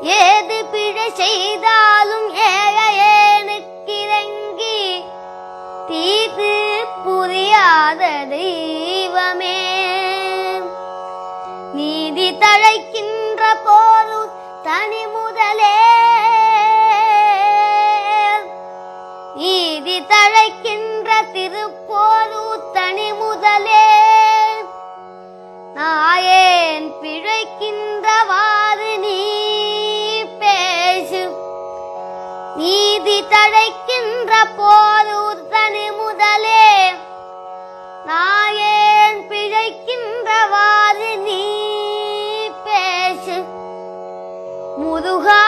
ஏது பிழை செய்தாலும் ஏழையேனுக்கிறங்கி தீது புரியாத தெய்வமே. நீதி தழைக்கின்ற போது தனி முதலே, நீதி தழைக்கின்ற திருப்போது தனி முதலே, நாயேன் பிழைக்கின்றவாறு நீ பேசு. நீதி தழைக்கின்ற போது தனி முதலே, நாயேன் பிழைக்கின்றவாறு நீ பேசு. முருகா